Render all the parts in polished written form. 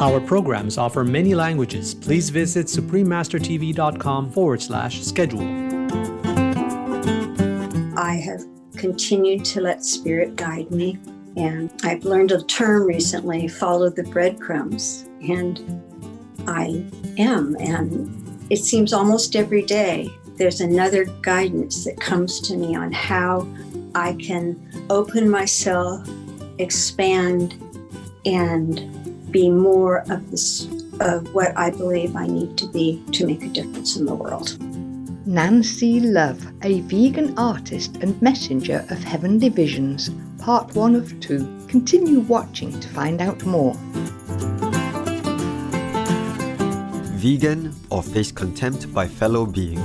Our programs offer many languages. Please visit suprememastertv.com/schedule. I have continued to let Spirit guide me, and I've learned a term recently, follow the breadcrumbs, and I am, and it seems almost every day there's another guidance that comes to me on how I can open myself, expand, and be more of what I believe I need to be to make a difference in the world. Nancy Love, a vegan artist and messenger of heavenly visions, part 1 of 2. Continue watching to find out more. Vegan or face contempt by fellow beings.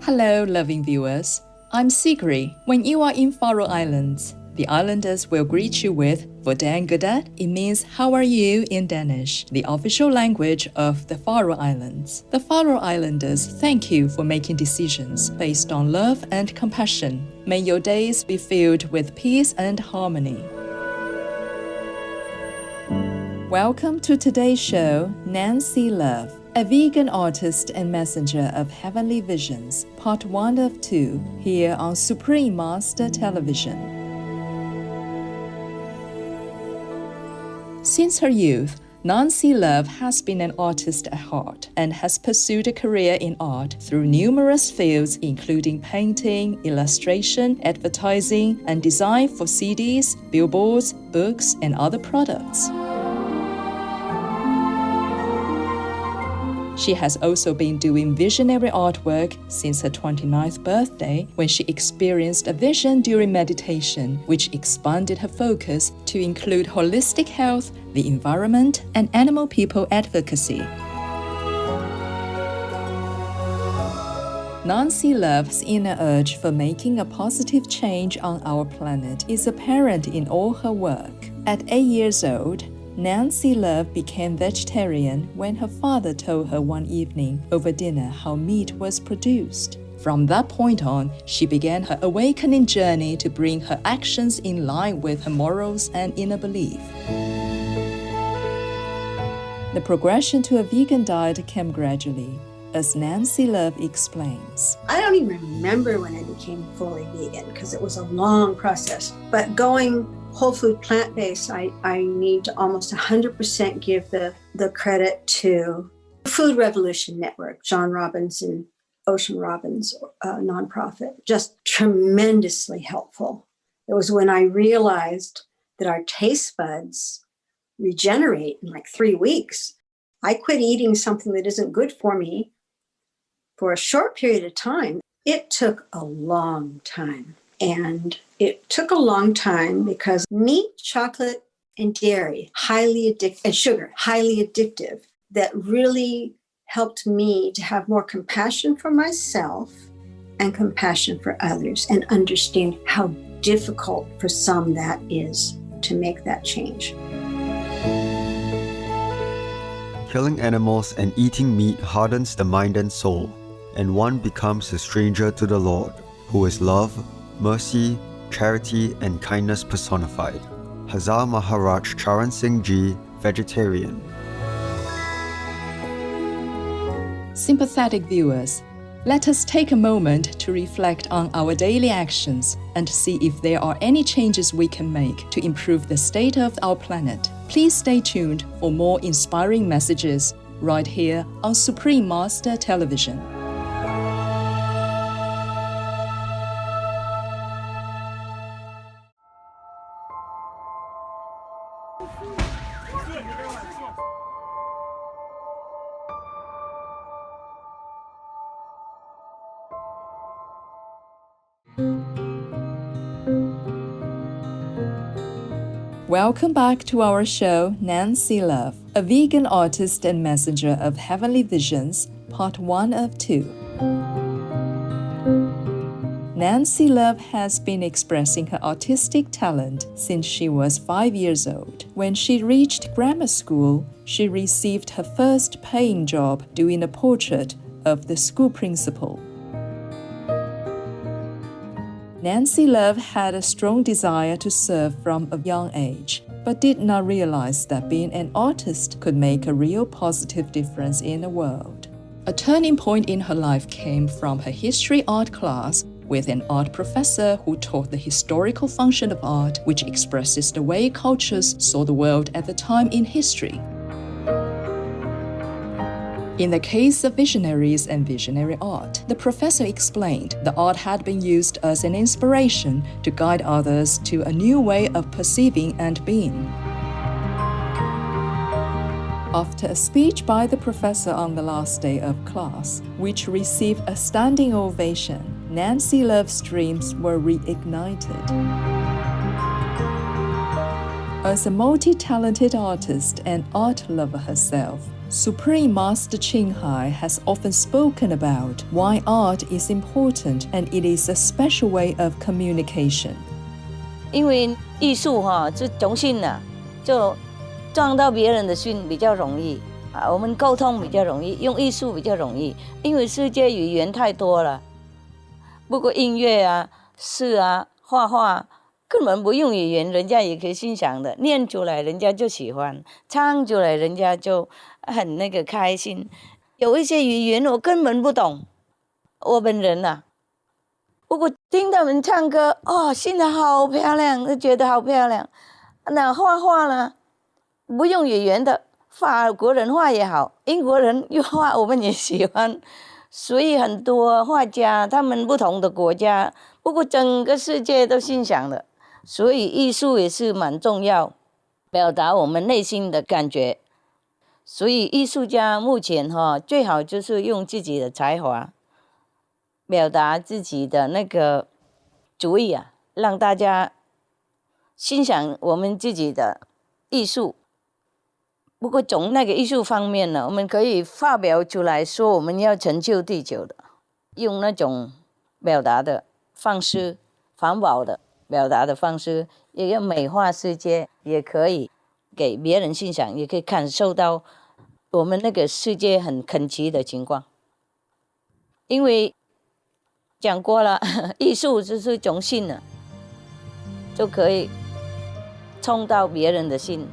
Hello, loving viewers. I'm Sigrid. When you are in Faroe Islands, the islanders will greet you with Hvordan Goddag. It means how are you in Danish, the official language of the Faroe Islands. The Faroe Islanders thank you for making decisions based on love and compassion. May your days be filled with peace and harmony. Welcome to today's show, Nancy Love, a vegan artist and messenger of heavenly visions, part 1 of 2, here on Supreme Master Television. Since her youth, Nancy Love has been an artist at heart and has pursued a career in art through numerous fields including painting, illustration, advertising, and design for CDs, billboards, books, and other products. She has also been doing visionary artwork since her 29th birthday, when she experienced a vision during meditation, which expanded her focus to include holistic health, the environment, and animal people advocacy. Nancy Love's inner urge for making a positive change on our planet is apparent in all her work. At 8 years old, Nancy Love became vegetarian when her father told her one evening over dinner how meat was produced. From that point on, she began her awakening journey to bring her actions in line with her morals and inner belief. The progression to a vegan diet came gradually, as Nancy Love explains. I don't even remember when I became fully vegan because it was a long process, but going whole food plant-based, I need to almost 100% give the credit to Food Revolution Network, John Robbins and Ocean Robbins nonprofit, just tremendously helpful. It was when I realized that our taste buds regenerate in like 3 weeks. I quit eating something that isn't good for me for a short period of time. It took a long time. And it took a long time because meat, chocolate, and dairy, and sugar, highly addictive, that really helped me to have more compassion for myself and compassion for others and understand how difficult for some that is to make that change. Killing animals and eating meat hardens the mind and soul, and one becomes a stranger to the Lord, who is love, mercy, charity, and kindness personified. Hazar Maharaj Charan Singh Ji, vegetarian. Sympathetic viewers, let us take a moment to reflect on our daily actions and see if there are any changes we can make to improve the state of our planet. Please stay tuned for more inspiring messages right here on Supreme Master Television. Welcome back to our show, Nancy Love, a vegan artist and messenger of heavenly visions, part 1 of 2. Nancy Love has been expressing her artistic talent since she was 5 years old. When she reached grammar school, she received her first paying job doing a portrait of the school principal. Nancy Love had a strong desire to serve from a young age, but did not realize that being an artist could make a real positive difference in the world. A turning point in her life came from her history art class with an art professor who taught the historical function of art, which expresses the way cultures saw the world at the time in history. In the case of visionaries and visionary art, the professor explained the art had been used as an inspiration to guide others to a new way of perceiving and being. After a speech by the professor on the last day of class, which received a standing ovation, Nancy Love's dreams were reignited. As a multi-talented artist and art lover herself, Supreme Master Ching Hai has often spoken about why art is important and it is a special way of communication. 因为艺术是中性的，就撞到别人的心比较容易啊，我们沟通比较容易，用艺术比较容易，因为世界语言太多了。不过音乐啊、诗啊、画画根本不用语言，人家也可以欣赏的，念出来人家就喜欢，唱出来人家就很开心。有一些语言我根本不懂，我本人啊，不过听他们唱歌，心里好漂亮，就觉得好漂亮。那画画呢，不用语言的，法国人画也好，英国人又画我们也喜欢。所以很多画家，他们不同的国家，不过整个世界都欣赏的。所以艺术也是蛮重要，表达我们内心的感觉。所以艺术家目前最好就是用自己的才华，表达自己的主意啊，让大家欣赏我们自己的艺术。不过从艺术方面呢，我们可以发表出来说我们要拯救地球的，用那种表达的方式，环保的表达的方式，也要美化世界，也可以给别人欣赏，也可以感受到我们世界很神奇的情况。因为讲过了，艺术就是中性的，就可以冲到别人的心，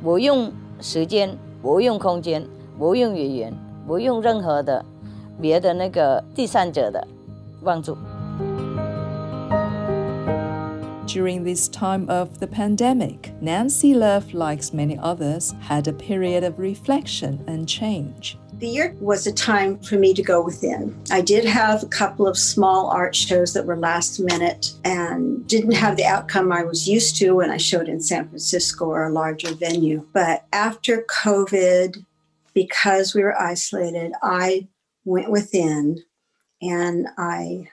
不用时间，不用空间，不用语言，不用任何的别的第三者的帮助。During this time of the pandemic, Nancy Love, like many others, had a period of reflection and change. The year was a time for me to go within. I did have a couple of small art shows that were last minute and didn't have the outcome I was used to when I showed in San Francisco or a larger venue. But after COVID, because we were isolated, I went within and I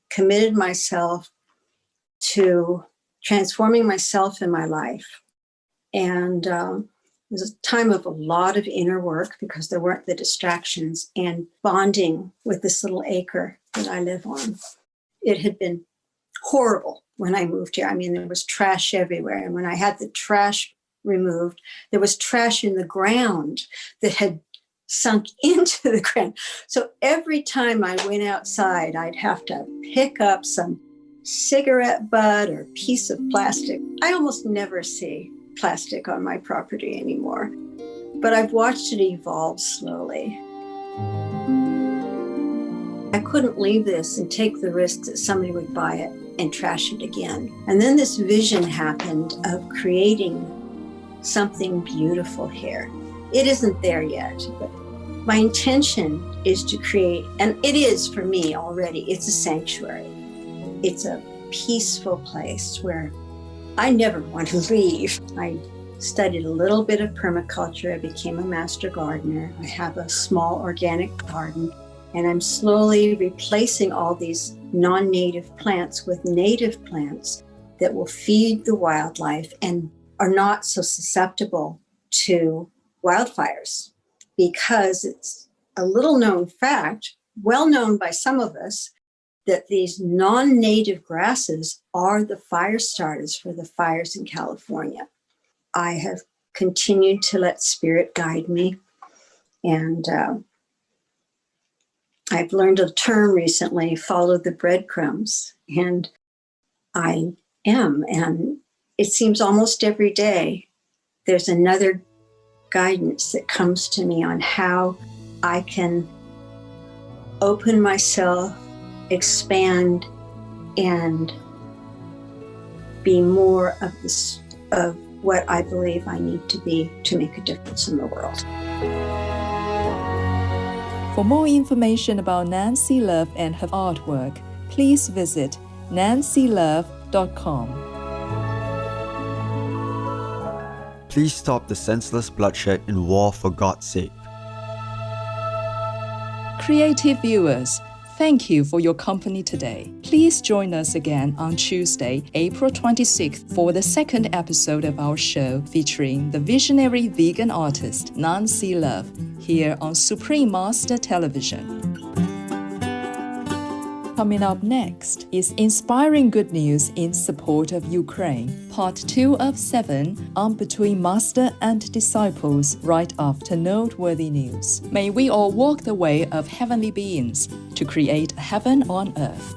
committed myself to transforming myself and my life. And it was a time of a lot of inner work because there weren't the distractions and bonding with this little acre that I live on. It had been horrible when I moved here. I mean, there was trash everywhere. And when I had the trash removed, there was trash in the ground that had sunk into the ground. So every time I went outside, I'd have to pick up some cigarette butt or piece of plastic. I almost never see plastic on my property anymore, but I've watched it evolve slowly. I couldn't leave this and take the risk that somebody would buy it and trash it again. And then this vision happened of creating something beautiful here. It isn't there yet, but my intention is to create, and it is for me already, it's a sanctuary. It's a peaceful place where I never want to leave. I studied a little bit of permaculture. I became a master gardener. I have a small organic garden, and I'm slowly replacing all these non-native plants with native plants that will feed the wildlife and are not so susceptible to wildfires, because it's a little known fact, well known by some of us, that these non-native grasses are the fire starters for the fires in California. I have continued to let spirit guide me. And I've learned a term recently, follow the breadcrumbs. And I am. And it seems almost every day there's another guidance that comes to me on how I can open myself, expand, and be more of this, of what I believe I need to be to make a difference in the world. For more information about Nancy Love and her artwork, please visit nancylove.com. Please stop the senseless bloodshed in war for God's sake. Creative viewers, thank you for your company today. Please join us again on Tuesday, April 26th for the second episode of our show featuring the visionary vegan artist Nancy Love here on Supreme Master Television. Coming up next is Inspiring Good News in Support of Ukraine, Part 2 of 7 on Between Master and Disciples right after Noteworthy News. May we all walk the way of heavenly beings to create a heaven on earth.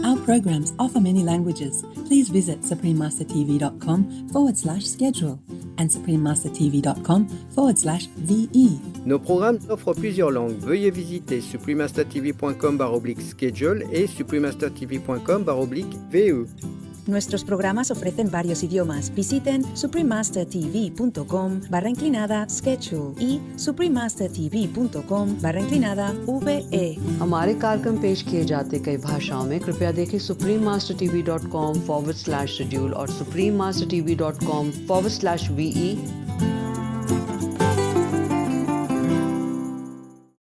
Our programs offer many languages. Please visit suprememastertv.com/schedule and suprememastertv.com/VE. Nos programmes offrent plusieurs langues. Veuillez visiter suprememastertv.com/schedule et suprememastertv.com/VE. Nuestros programas ofrecen varios idiomas. Visiten suprememastertv.com/schedule y suprememastertv.com/VE. हमारे कार्यक्रम पेश किए जाते कई भाषाओं में कृपया देखें suprememastertv.com/schedule और suprememastertv.com/VE